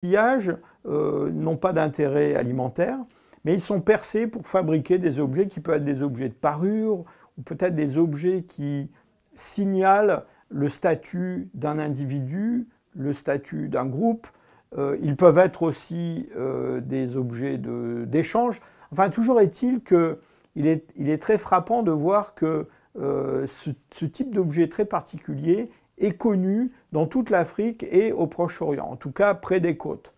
coquillages n'ont pas d'intérêt alimentaire, mais ils sont percés pour fabriquer des objets qui peuvent être des objets de parure, ou peut-être des objets qui signalent le statut d'un individu, le statut d'un groupe. Ils peuvent être aussi des objets d'échange. Enfin, toujours est-il qu'il est très frappant de voir que ce type d'objet très particulier est connu dans toute l'Afrique et au Proche-Orient, en tout cas près des côtes.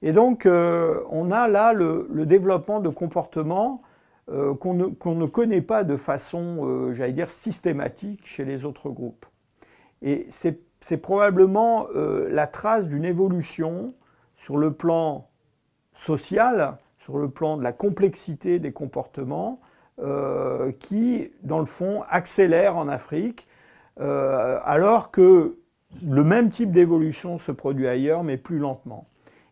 Et donc, on a là le développement de comportements qu'on ne connaît pas de façon, j'allais dire, systématique chez les autres groupes. Et c'est probablement la trace d'une évolution sur le plan social, sur le plan de la complexité des comportements, qui, dans le fond, accélère en Afrique, alors que le même type d'évolution se produit ailleurs, mais plus lentement.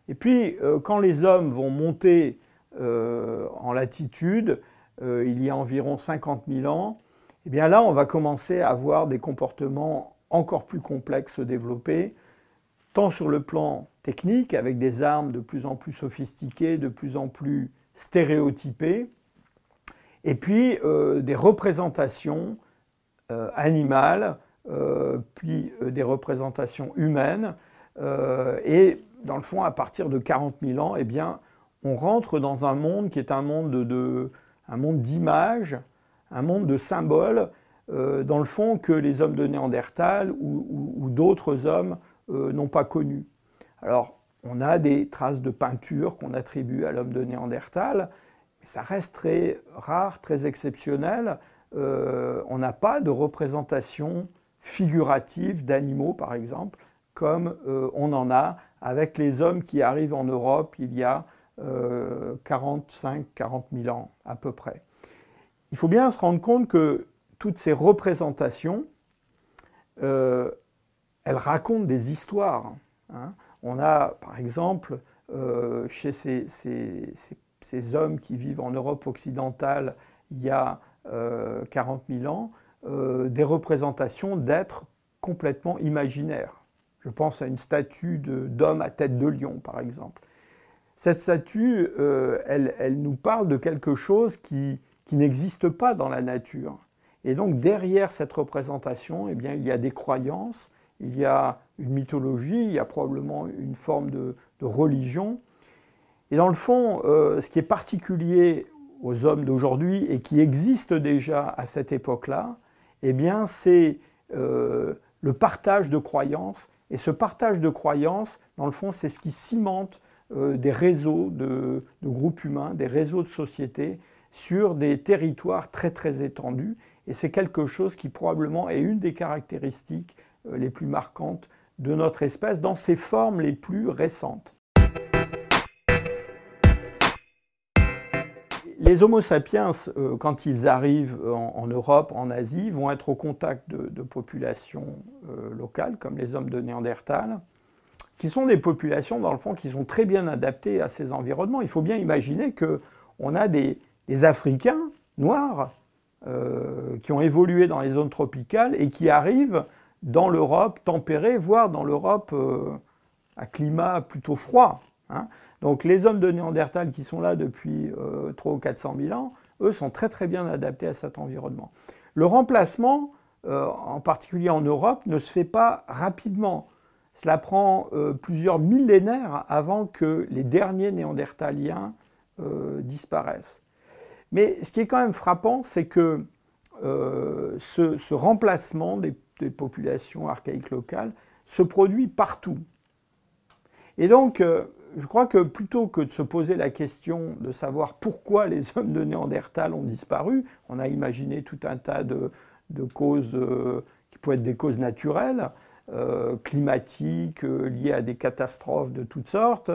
Et puis, quand les hommes vont monter en latitude, il y a environ 50 000 ans, eh bien là, on va commencer à avoir des comportements encore plus complexes se développer, tant sur le plan technique, avec des armes de plus en plus sophistiquées, de plus en plus stéréotypées, et puis des représentations animales, puis des représentations humaines, et dans le fond, à partir de 40 000 ans, eh bien, on rentre dans un monde qui est un monde d'images, un monde de symboles, dans le fond, que les hommes de Néandertal ou d'autres hommes n'ont pas connus. Alors, on a des traces de peinture qu'on attribue à l'homme de Néandertal, mais ça reste très rare, très exceptionnel. On n'a pas de représentation figurative d'animaux, par exemple, comme on en a avec les hommes qui arrivent en Europe il y a 45-40 000 ans à peu près. Il faut bien se rendre compte que toutes ces représentations, elles racontent des histoires. Hein. On a, par exemple, chez ces hommes qui vivent en Europe occidentale il y a 40 000 ans, des représentations d'êtres complètement imaginaires. Je pense à une statue d'homme à tête de lion, par exemple. Cette statue, elle nous parle de quelque chose qui n'existe pas dans la nature. Et donc, derrière cette représentation, eh bien, il y a des croyances, il y a une mythologie, il y a probablement une forme de religion. Et dans le fond, ce qui est particulier aux hommes d'aujourd'hui et qui existe déjà à cette époque-là, eh bien, c'est le partage de croyances. Et ce partage de croyances, dans le fond, c'est ce qui cimente des réseaux de groupes humains, des réseaux de sociétés sur des territoires très très étendus. Et c'est quelque chose qui probablement est une des caractéristiques les plus marquantes de notre espèce dans ses formes les plus récentes. Les Homo sapiens, quand ils arrivent en Europe, en Asie, vont être au contact de populations locales, comme les hommes de Néandertal, qui sont des populations, dans le fond, qui sont très bien adaptées à ces environnements. Il faut bien imaginer qu'on a des Africains noirs qui ont évolué dans les zones tropicales et qui arrivent dans l'Europe tempérée, voire dans l'Europe à climat plutôt froid. Hein. Donc les hommes de Néandertal qui sont là depuis 300 ou 400 000 ans, eux sont très très bien adaptés à cet environnement. Le remplacement, en particulier en Europe, ne se fait pas rapidement. Cela prend plusieurs millénaires avant que les derniers Néandertaliens disparaissent. Mais ce qui est quand même frappant, c'est que ce remplacement des populations archaïques locales se produit partout. Et donc, je crois que plutôt que de se poser la question de savoir pourquoi les hommes de Néandertal ont disparu, on a imaginé tout un tas de causes qui peuvent être des causes naturelles, climatiques, liées à des catastrophes de toutes sortes.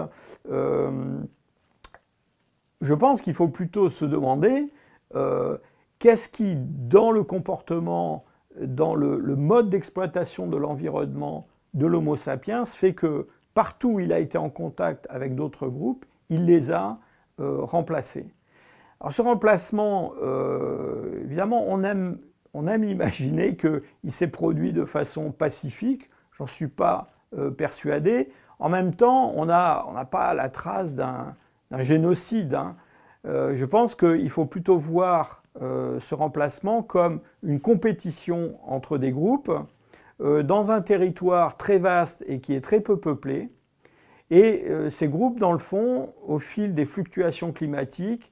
Je pense qu'il faut plutôt se demander qu'est-ce qui, dans le comportement, dans le mode d'exploitation de l'environnement de l'Homo sapiens, fait que partout où il a été en contact avec d'autres groupes, il les a remplacés. Alors ce remplacement, évidemment, on aime imaginer qu'il s'est produit de façon pacifique. J'en suis pas persuadé. En même temps, on n'a pas la trace d'un génocide, hein. Je pense qu'il faut plutôt voir ce remplacement comme une compétition entre des groupes dans un territoire très vaste et qui est très peu peuplé. Et ces groupes, dans le fond, au fil des fluctuations climatiques,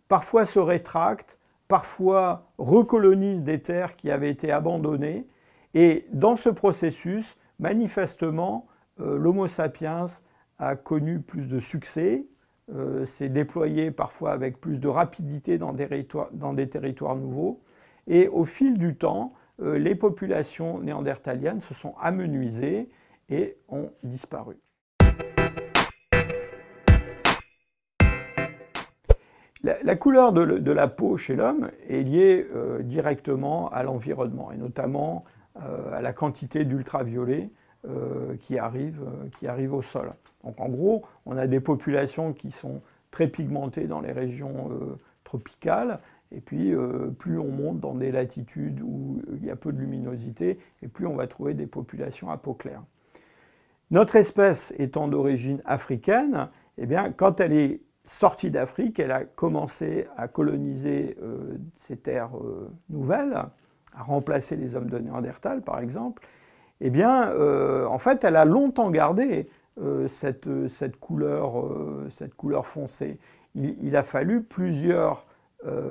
parfois se rétractent, parfois recolonisent des terres qui avaient été abandonnées. Et dans ce processus, manifestement, l'Homo sapiens a connu plus de succès, s'est déployé parfois avec plus de rapidité dans des territoires nouveaux. Et au fil du temps, les populations néandertaliennes se sont amenuisées et ont disparu. La couleur de la peau chez l'homme est liée directement à l'environnement, et notamment à la quantité d'ultraviolets qui arrivent au sol. Donc en gros, on a des populations qui sont très pigmentées dans les régions tropicales, et puis plus on monte dans des latitudes où il y a peu de luminosité, et plus on va trouver des populations à peau claire. Notre espèce étant d'origine africaine, eh bien, quand elle est sortie d'Afrique, elle a commencé à coloniser ces terres nouvelles, à remplacer les hommes de Néandertal par exemple, eh bien, en fait, elle a longtemps gardé cette couleur foncée. Il a fallu plusieurs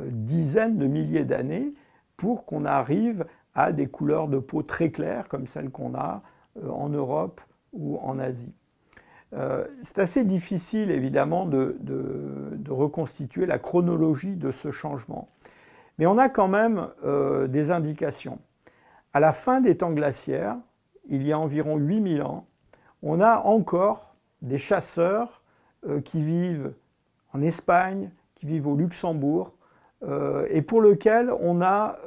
dizaines de milliers d'années pour qu'on arrive à des couleurs de peau très claires comme celles qu'on a en Europe ou en Asie. C'est assez difficile, évidemment, de reconstituer la chronologie de ce changement. Mais on a quand même des indications. À la fin des temps glaciaires, il y a environ 8000 ans, on a encore des chasseurs qui vivent en Espagne, qui vivent au Luxembourg, et pour lesquels on a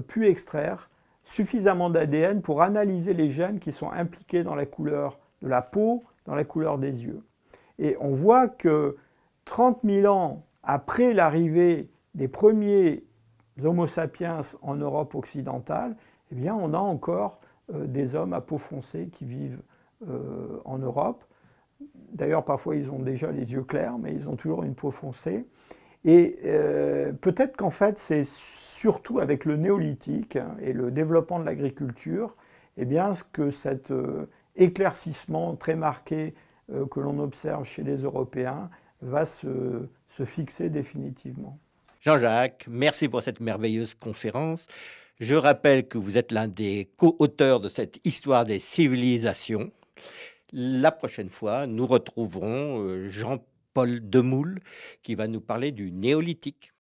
pu extraire suffisamment d'ADN pour analyser les gènes qui sont impliqués dans la couleur de la peau, dans la couleur des yeux. Et on voit que 30 000 ans après l'arrivée des premiers Homo sapiens en Europe occidentale, eh bien, on a encore des hommes à peau foncée qui vivent en Europe. D'ailleurs, parfois, ils ont déjà les yeux clairs, mais ils ont toujours une peau foncée. Et peut-être qu'en fait, c'est surtout avec le néolithique et le développement de l'agriculture, eh bien, que cet éclaircissement très marqué que l'on observe chez les Européens va se fixer définitivement. Jean-Jacques, merci pour cette merveilleuse conférence. Je rappelle que vous êtes l'un des co-auteurs de cette histoire des civilisations. La prochaine fois, nous retrouverons Jean-Paul Demoule qui va nous parler du néolithique.